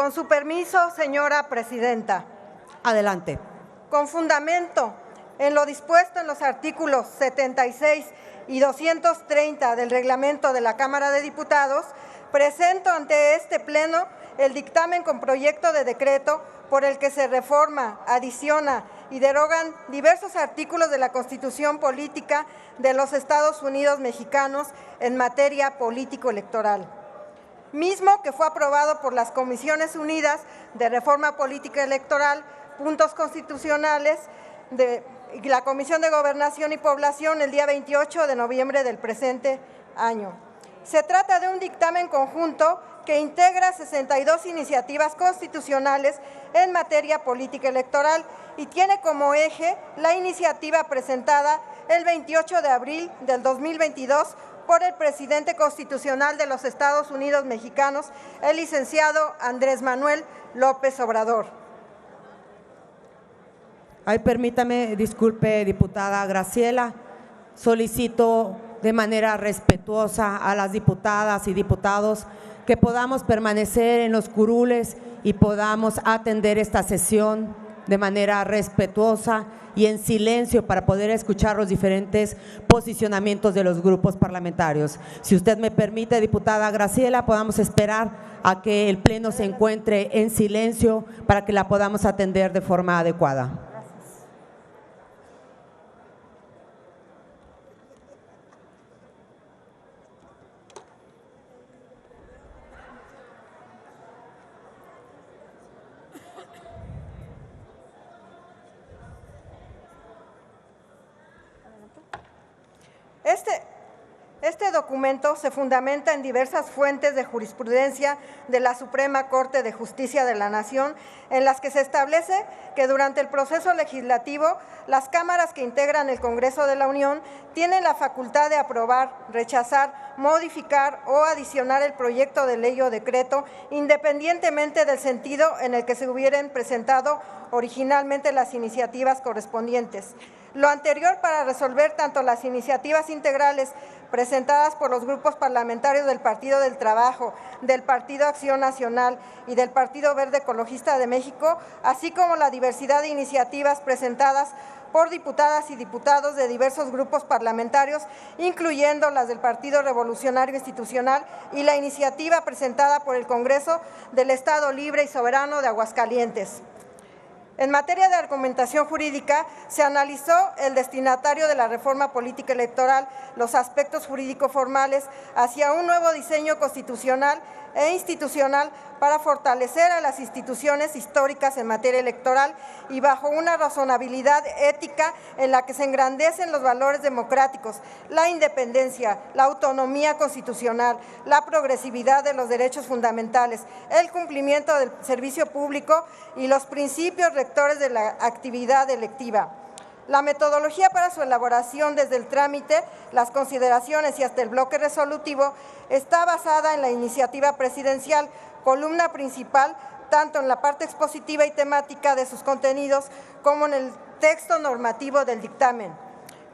Con su permiso, señora presidenta. Adelante. Con fundamento en lo dispuesto en los artículos 76 y 230 del reglamento de la Cámara de Diputados, presento ante este Pleno el dictamen con proyecto de decreto por el que se reforma, adiciona y derogan diversos artículos de la Constitución Política de los Estados Unidos Mexicanos en materia político-electoral, mismo que fue aprobado por las Comisiones Unidas de Reforma Política Electoral, Puntos Constitucionales de la Comisión de Gobernación y Población el día 28 de noviembre del presente año. Se trata de un dictamen conjunto que integra 62 iniciativas constitucionales en materia política electoral y tiene como eje la iniciativa presentada el 28 de abril del 2022 por el presidente constitucional de los Estados Unidos Mexicanos, el licenciado Andrés Manuel López Obrador. Ay, permítame, disculpe, diputada Graciela, solicito de manera respetuosa a las diputadas y diputados que podamos permanecer en los curules y podamos atender esta sesión de manera respetuosa y en silencio para poder escuchar los diferentes posicionamientos de los grupos parlamentarios. Si usted me permite, diputada Graciela, podamos esperar a que el Pleno se encuentre en silencio para que la podamos atender de forma adecuada. Este documento se fundamenta en diversas fuentes de jurisprudencia de la Suprema Corte de Justicia de la Nación, en las que se establece que durante el proceso legislativo, las cámaras que integran el Congreso de la Unión tienen la facultad de aprobar, rechazar, modificar o adicionar el proyecto de ley o decreto, independientemente del sentido en el que se hubieran presentado originalmente las iniciativas correspondientes. Lo anterior para resolver tanto las iniciativas integrales presentadas por los grupos parlamentarios del Partido del Trabajo, del Partido Acción Nacional y del Partido Verde Ecologista de México, así como la diversidad de iniciativas presentadas por diputadas y diputados de diversos grupos parlamentarios, incluyendo las del Partido Revolucionario Institucional y la iniciativa presentada por el Congreso del Estado Libre y Soberano de Aguascalientes. En materia de argumentación jurídica, se analizó el destinatario de la reforma política electoral, los aspectos jurídico-formales hacia un nuevo diseño constitucional e institucional para fortalecer a las instituciones históricas en materia electoral y bajo una razonabilidad ética en la que se engrandecen los valores democráticos, la independencia, la autonomía constitucional, la progresividad de los derechos fundamentales, el cumplimiento del servicio público y los principios rectores de la actividad electiva. La metodología para su elaboración desde el trámite, las consideraciones y hasta el bloque resolutivo está basada en la iniciativa presidencial, columna principal tanto en la parte expositiva y temática de sus contenidos como en el texto normativo del dictamen.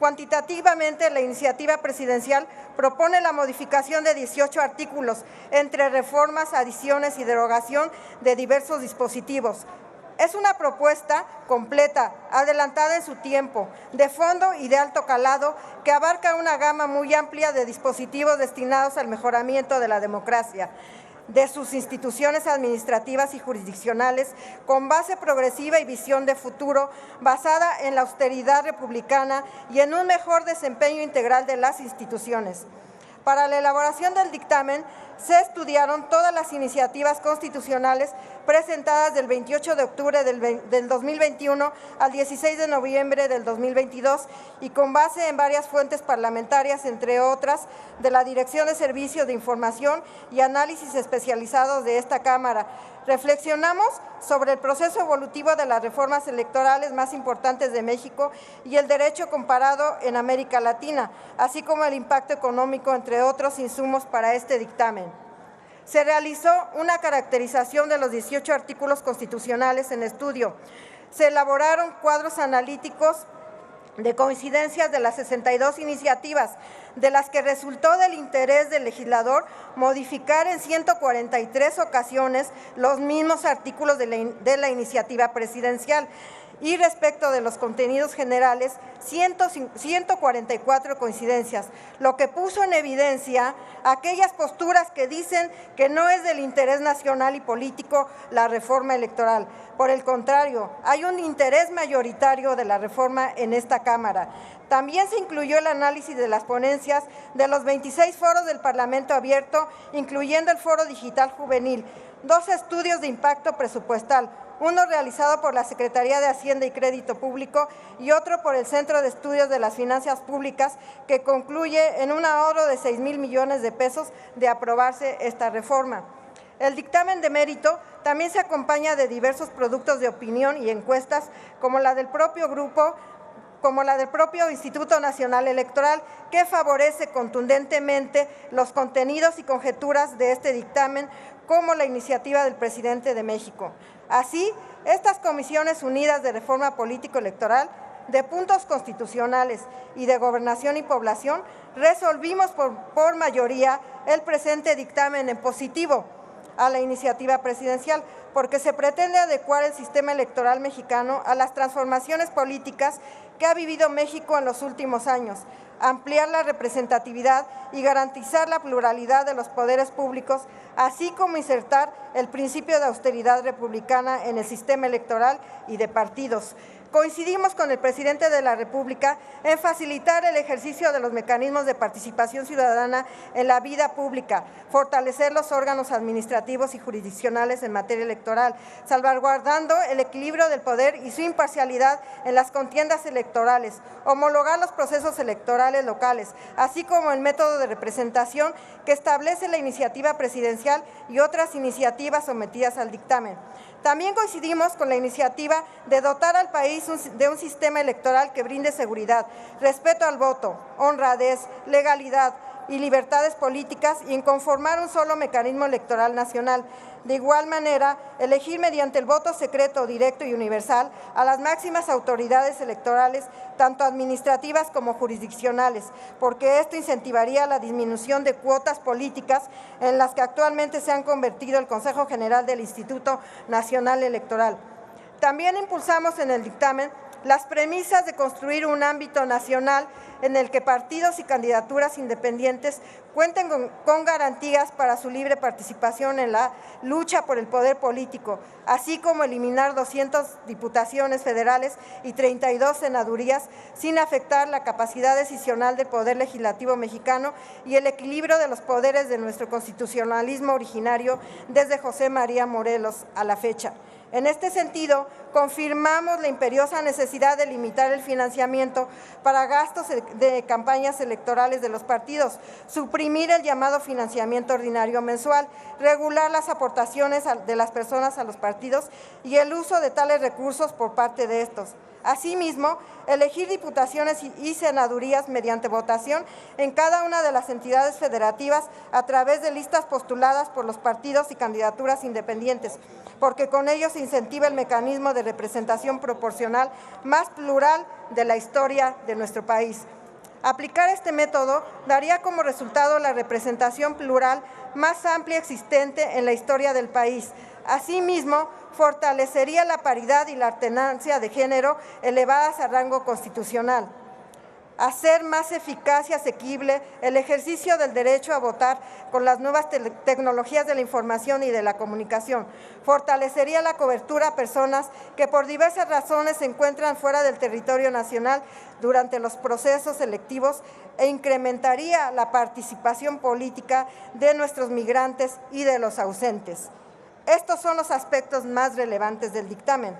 Cuantitativamente, la iniciativa presidencial propone la modificación de 18 artículos, entre reformas, adiciones y derogación de diversos dispositivos. Es una propuesta completa, adelantada en su tiempo, de fondo y de alto calado, que abarca una gama muy amplia de dispositivos destinados al mejoramiento de la democracia, de sus instituciones administrativas y jurisdiccionales, con base progresiva y visión de futuro, basada en la austeridad republicana y en un mejor desempeño integral de las instituciones. Para la elaboración del dictamen, se estudiaron todas las iniciativas constitucionales presentadas del 28 de octubre del 2021 al 16 de noviembre del 2022 y con base en varias fuentes parlamentarias, entre otras, de la Dirección de Servicios de Información y Análisis Especializados de esta Cámara. Reflexionamos sobre el proceso evolutivo de las reformas electorales más importantes de México y el derecho comparado en América Latina, así como el impacto económico, entre otros insumos para este dictamen. Se realizó una caracterización de los 18 artículos constitucionales en estudio. Se elaboraron cuadros analíticos de coincidencias de las 62 iniciativas, de las que resultó del interés del legislador modificar en 143 ocasiones los mismos artículos de la iniciativa presidencial. Y respecto de los contenidos generales, 144 coincidencias, lo que puso en evidencia aquellas posturas que dicen que no es del interés nacional y político la reforma electoral. Por el contrario, hay un interés mayoritario de la reforma en esta Cámara. También se incluyó el análisis de las ponencias de los 26 foros del Parlamento Abierto, incluyendo el Foro Digital Juvenil, 2 estudios de impacto presupuestal, uno realizado por la Secretaría de Hacienda y Crédito Público y otro por el Centro de Estudios de las Finanzas Públicas, que concluye en un ahorro de 6,000 millones de pesos de aprobarse esta reforma. El dictamen de mérito también se acompaña de diversos productos de opinión y encuestas, como la del propio Instituto Nacional Electoral, que favorece contundentemente los contenidos y conjeturas de este dictamen, como la iniciativa del presidente de México. Así, estas comisiones unidas de reforma político-electoral, de puntos constitucionales y de gobernación y población, resolvimos por mayoría el presente dictamen en positivo a la iniciativa presidencial, porque se pretende adecuar el sistema electoral mexicano a las transformaciones políticas que ha vivido México en los últimos años, ampliar la representatividad y garantizar la pluralidad de los poderes públicos, así como insertar el principio de austeridad republicana en el sistema electoral y de partidos. Coincidimos con el presidente de la República en facilitar el ejercicio de los mecanismos de participación ciudadana en la vida pública, fortalecer los órganos administrativos y jurisdiccionales en materia electoral, salvaguardando el equilibrio del poder y su imparcialidad en las contiendas electorales, homologar los procesos electorales locales, así como el método de representación que establece la iniciativa presidencial y otras iniciativas sometidas al dictamen. También coincidimos con la iniciativa de dotar al país de un sistema electoral que brinde seguridad, respeto al voto, honradez, legalidad y libertades políticas, y en conformar un solo mecanismo electoral nacional. De igual manera, elegir mediante el voto secreto, directo y universal a las máximas autoridades electorales, tanto administrativas como jurisdiccionales, porque esto incentivaría la disminución de cuotas políticas en las que actualmente se han convertido el Consejo General del Instituto Nacional Electoral. También impulsamos en el dictamen las premisas de construir un ámbito nacional en el que partidos y candidaturas independientes cuenten con garantías para su libre participación en la lucha por el poder político, así como eliminar 200 diputaciones federales y 32 senadurías, sin afectar la capacidad decisional del Poder Legislativo mexicano y el equilibrio de los poderes de nuestro constitucionalismo originario desde José María Morelos a la fecha. En este sentido, confirmamos la imperiosa necesidad de limitar el financiamiento para gastos de campañas electorales de los partidos, suprimir el llamado financiamiento ordinario mensual, regular las aportaciones de las personas a los partidos y el uso de tales recursos por parte de estos. Asimismo, elegir diputaciones y senadurías mediante votación en cada una de las entidades federativas a través de listas postuladas por los partidos y candidaturas independientes, porque con ello se incentiva el mecanismo de representación proporcional más plural de la historia de nuestro país. Aplicar este método daría como resultado la representación plural más amplia existente en la historia del país. Asimismo, fortalecería la paridad y la alternancia de género elevadas a rango constitucional. Hacer más eficaz y asequible el ejercicio del derecho a votar con las nuevas tecnologías de la información y de la comunicación. Fortalecería la cobertura a personas que por diversas razones se encuentran fuera del territorio nacional durante los procesos selectivos e incrementaría la participación política de nuestros migrantes y de los ausentes. Estos son los aspectos más relevantes del dictamen.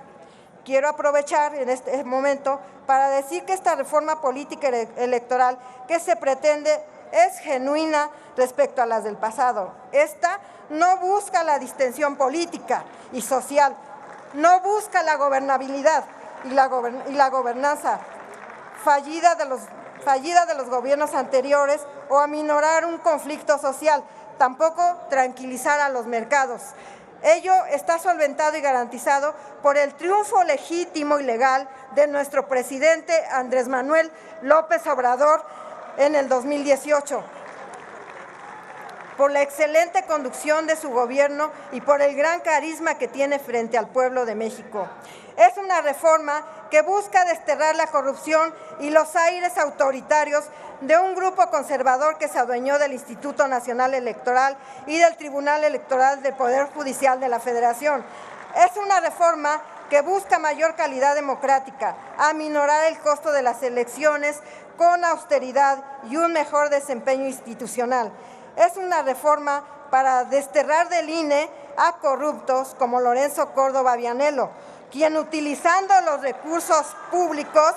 Quiero aprovechar en este momento para decir que esta reforma política electoral que se pretende es genuina respecto a las del pasado. Esta no busca la distensión política y social, no busca la gobernabilidad y la gobernanza fallida de los gobiernos anteriores o aminorar un conflicto social, tampoco tranquilizar a los mercados. Ello está solventado y garantizado por el triunfo legítimo y legal de nuestro presidente Andrés Manuel López Obrador en el 2018, por la excelente conducción de su gobierno y por el gran carisma que tiene frente al pueblo de México. Es una reforma que busca desterrar la corrupción y los aires autoritarios de un grupo conservador que se adueñó del Instituto Nacional Electoral y del Tribunal Electoral del Poder Judicial de la Federación. Es una reforma que busca mayor calidad democrática, aminorar el costo de las elecciones con austeridad y un mejor desempeño institucional. Es una reforma para desterrar del INE a corruptos como Lorenzo Córdoba Vianello, quien utilizando los recursos públicos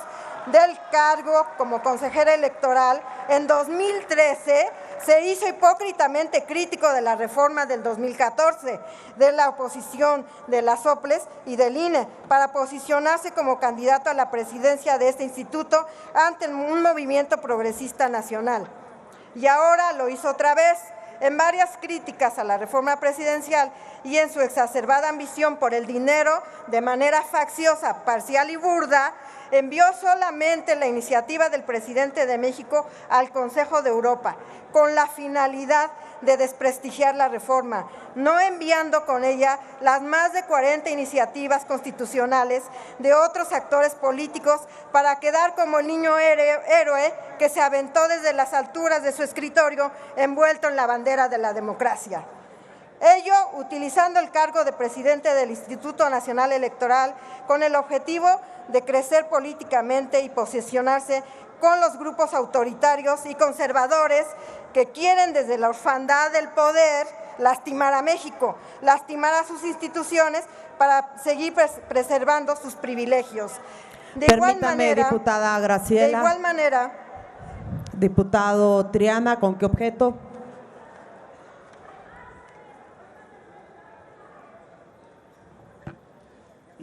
del cargo como consejera electoral en 2013 se hizo hipócritamente crítico de la reforma del 2014, de la oposición, de las OPLES y del INE, para posicionarse como candidato a la presidencia de este instituto ante un movimiento progresista nacional. Y ahora lo hizo otra vez, en varias críticas a la reforma presidencial y en su exacerbada ambición por el dinero, de manera facciosa, parcial y burda, envió solamente la iniciativa del presidente de México al Consejo de Europa, con la finalidad de desprestigiar la reforma, no enviando con ella las más de 40 iniciativas constitucionales de otros actores políticos para quedar como el niño héroe que se aventó desde las alturas de su escritorio envuelto en la bandera de la democracia. Ello utilizando el cargo de presidente del Instituto Nacional Electoral con el objetivo de crecer políticamente y posicionarse con los grupos autoritarios y conservadores que quieren desde la orfandad del poder lastimar a México, lastimar a sus instituciones para seguir preservando sus privilegios. Permítame, diputada Graciela. De igual manera. Diputado Triana, ¿con qué objeto?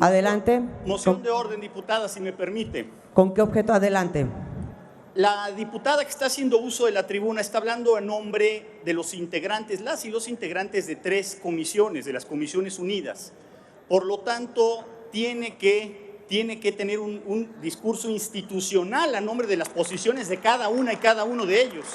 Adelante. Moción de orden, diputada, si me permite. ¿Con qué objeto? Adelante. La diputada que está haciendo uso de la tribuna está hablando en nombre de los integrantes, las y los integrantes de 3 comisiones, de las Comisiones Unidas. Por lo tanto, tiene que tener un discurso institucional a nombre de las posiciones de cada una y cada uno de ellos.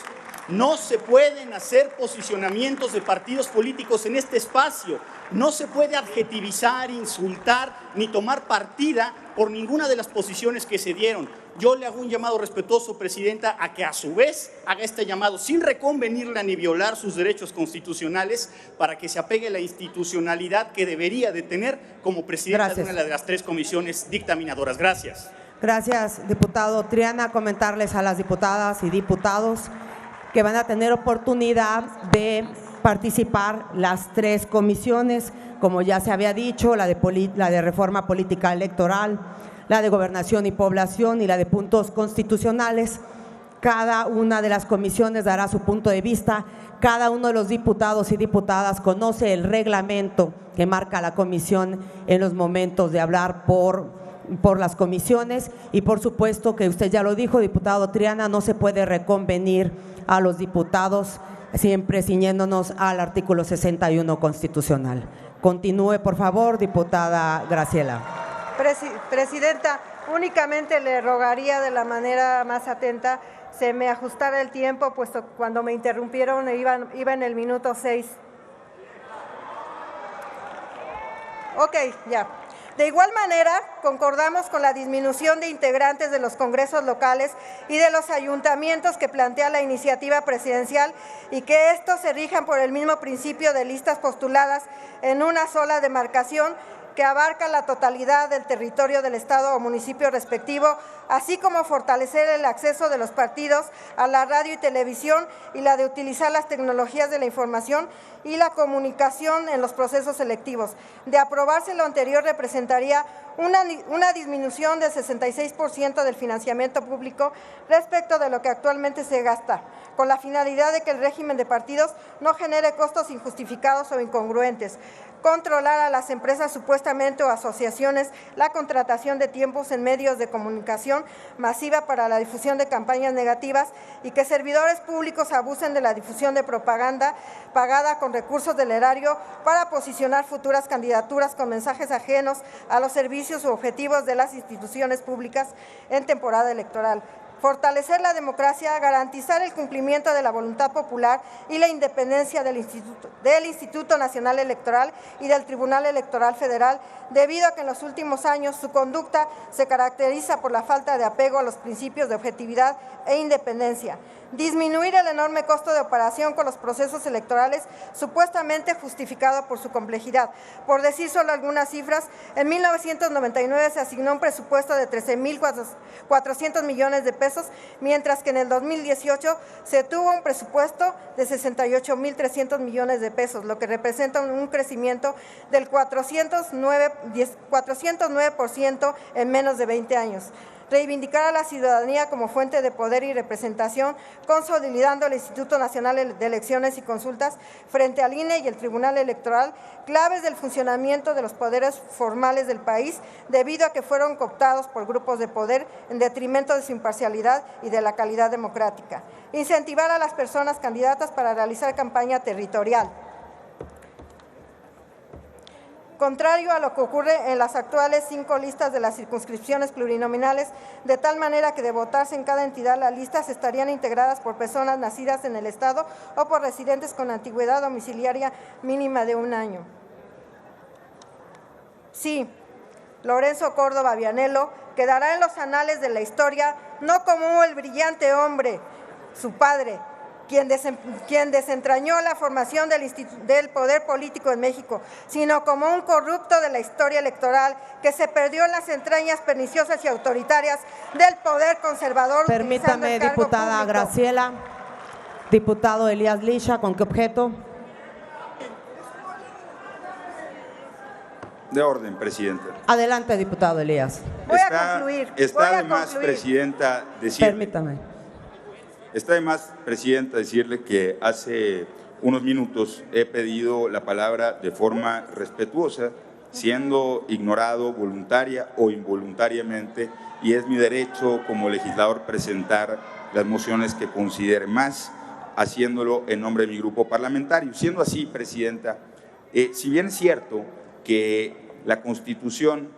No se pueden hacer posicionamientos de partidos políticos en este espacio. No se puede adjetivizar, insultar, ni tomar partida por ninguna de las posiciones que se dieron. Yo le hago un llamado respetuoso, Presidenta, a que a su vez haga este llamado sin reconvenirla ni violar sus derechos constitucionales para que se apegue a la institucionalidad que debería de tener como Presidenta de una de las 3 comisiones dictaminadoras. Gracias. Gracias, diputado Triana. Comentarles a las diputadas y diputados que van a tener oportunidad de participar las 3 comisiones, como ya se había dicho, la de Reforma Política Electoral, la de Gobernación y Población y la de Puntos Constitucionales. Cada una de las comisiones dará su punto de vista. Cada uno de los diputados y diputadas conoce el reglamento que marca la comisión en los momentos de hablar por las comisiones y por supuesto que usted ya lo dijo, diputado Triana, no se puede reconvenir a los diputados, siempre ciñéndonos al artículo 61 constitucional. Continúe, por favor, diputada Graciela. Presidenta, únicamente le rogaría de la manera más atenta se me ajustara el tiempo, puesto cuando me interrumpieron iba en el minuto 6. Ok, ya. De igual manera, concordamos con la disminución de integrantes de los congresos locales y de los ayuntamientos que plantea la iniciativa presidencial y que estos se rijan por el mismo principio de listas postuladas en una sola demarcación que abarca la totalidad del territorio del Estado o municipio respectivo, así como fortalecer el acceso de los partidos a la radio y televisión y la de utilizar las tecnologías de la información y la comunicación en los procesos selectivos. De aprobarse lo anterior, representaría una disminución del 66% del financiamiento público respecto de lo que actualmente se gasta, con la finalidad de que el régimen de partidos no genere costos injustificados o incongruentes. Controlar a las empresas supuestamente o asociaciones la contratación de tiempos en medios de comunicación masiva para la difusión de campañas negativas y que servidores públicos abusen de la difusión de propaganda pagada con recursos del erario para posicionar futuras candidaturas con mensajes ajenos a los servicios u objetivos de las instituciones públicas en temporada electoral. fortalecer la democracia, garantizar el cumplimiento de la voluntad popular y la independencia del Instituto Nacional Electoral y del Tribunal Electoral Federal, debido a que en los últimos años su conducta se caracteriza por la falta de apego a los principios de objetividad e independencia. Disminuir el enorme costo de operación con los procesos electorales, supuestamente justificado por su complejidad. Por decir solo algunas cifras, en 1999 se asignó un presupuesto de 13.400 millones de pesos, mientras que en el 2018 se tuvo un presupuesto de 68.300 millones de pesos, lo que representa un crecimiento del 409% en menos de 20 años. Reivindicar a la ciudadanía como fuente de poder y representación, consolidando el Instituto Nacional de Elecciones y Consultas frente al INE y el Tribunal Electoral, claves del funcionamiento de los poderes formales del país, debido a que fueron cooptados por grupos de poder en detrimento de su imparcialidad y de la calidad democrática. Incentivar a las personas candidatas para realizar campaña territorial. Contrario a lo que ocurre en las actuales 5 listas de las circunscripciones plurinominales, de tal manera que de votarse en cada entidad, las listas estarían integradas por personas nacidas en el Estado o por residentes con antigüedad domiciliaria mínima de 1 año. Sí, Lorenzo Córdoba Vianello quedará en los anales de la historia no como el brillante hombre, su padre, quien desentrañó la formación del poder político en México, sino como un corrupto de la historia electoral que se perdió en las entrañas perniciosas y autoritarias del poder conservador. Permítame, diputada Graciela. Diputado Elías Lisha, ¿con qué objeto? De orden, Presidenta. Adelante, diputado Elías. Voy a concluir. Está además, Presidenta, decirle… Permítame. Está además, Presidenta, decirle que hace unos minutos he pedido la palabra de forma respetuosa, siendo ignorado voluntaria o involuntariamente, y es mi derecho como legislador presentar las mociones que considere, más haciéndolo en nombre de mi grupo parlamentario. Siendo así, Presidenta, si bien es cierto que la Constitución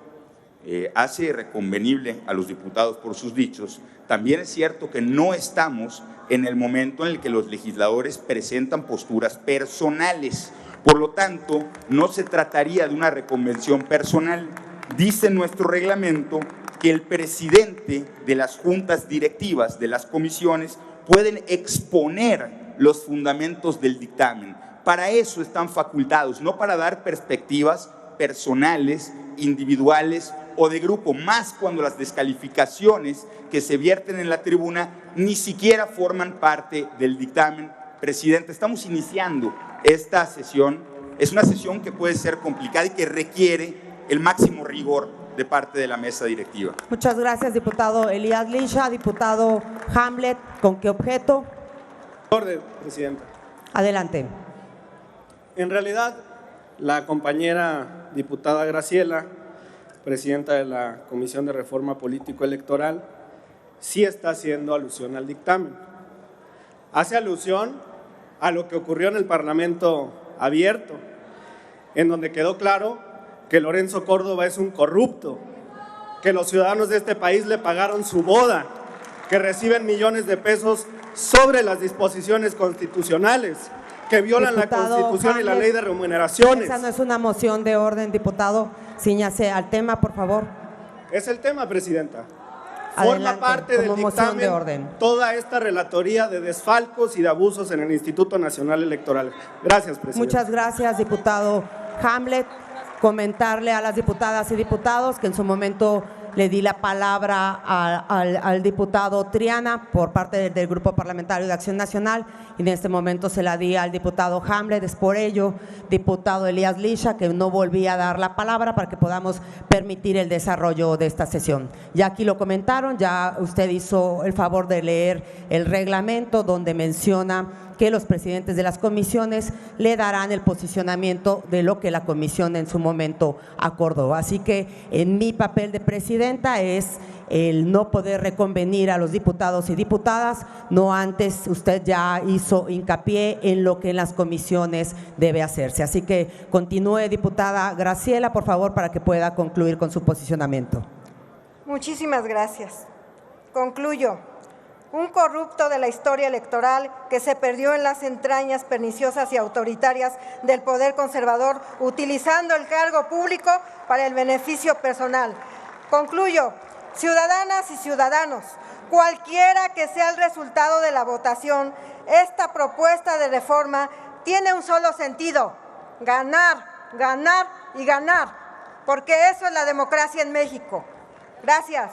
hace reconvenible a los diputados por sus dichos, también es cierto que no estamos en el momento en el que los legisladores presentan posturas personales. Por lo tanto, no se trataría de una reconvención personal. Dice nuestro reglamento que el presidente de las juntas directivas de las comisiones pueden exponer los fundamentos del dictamen. Para eso están facultados, no para dar perspectivas personales, individuales o de grupo, más cuando las descalificaciones que se vierten en la tribuna ni siquiera forman parte del dictamen. Presidenta, estamos iniciando esta sesión. Es una sesión que puede ser complicada y que requiere el máximo rigor de parte de la mesa directiva. Muchas gracias, diputado Elías Lisha. Diputado Hamlet, ¿con qué objeto? Orden, Presidenta. Adelante. En realidad, la compañera diputada Graciela, presidenta de la Comisión de Reforma Político-Electoral, sí está haciendo alusión al dictamen. Hace alusión a lo que ocurrió en el Parlamento abierto, en donde quedó claro que Lorenzo Córdoba es un corrupto, que los ciudadanos de este país le pagaron su boda, que reciben millones de pesos sobre las disposiciones constitucionales, que violan diputado la Constitución Hamlet, y la ley de remuneraciones. Esa no es una moción de orden, diputado. Cíñase al tema, por favor. Es el tema, Presidenta. Adelante, Forma parte del como moción de dictamen orden. toda esta relatoría de desfalcos y de abusos en el Instituto Nacional Electoral. Gracias, Presidenta. Muchas gracias, diputado Hamlet. Comentarle a las diputadas y diputados que en su momento le di la palabra al diputado Triana por parte del Grupo Parlamentario de Acción Nacional y en este momento se la di al diputado Hamlet. Es por ello, diputado Elías Lisha, que no volví a dar la palabra para que podamos permitir el desarrollo de esta sesión. Ya aquí lo comentaron, ya usted hizo el favor de leer el reglamento donde menciona que los presidentes de las comisiones le darán el posicionamiento de lo que la comisión en su momento acordó. Así que en mi papel de presidenta es el no poder reconvenir a los diputados y diputadas, no antes usted ya hizo hincapié en lo que en las comisiones debe hacerse. Así que continúe, diputada Graciela, por favor, para que pueda concluir con su posicionamiento. Muchísimas gracias. Concluyo. un corrupto de la historia electoral que se perdió en las entrañas perniciosas y autoritarias del poder conservador, utilizando el cargo público para el beneficio personal. Concluyo, ciudadanas y ciudadanos, cualquiera que sea el resultado de la votación, esta propuesta de reforma tiene un solo sentido: ganar, ganar y ganar, porque eso es la democracia en México. Gracias.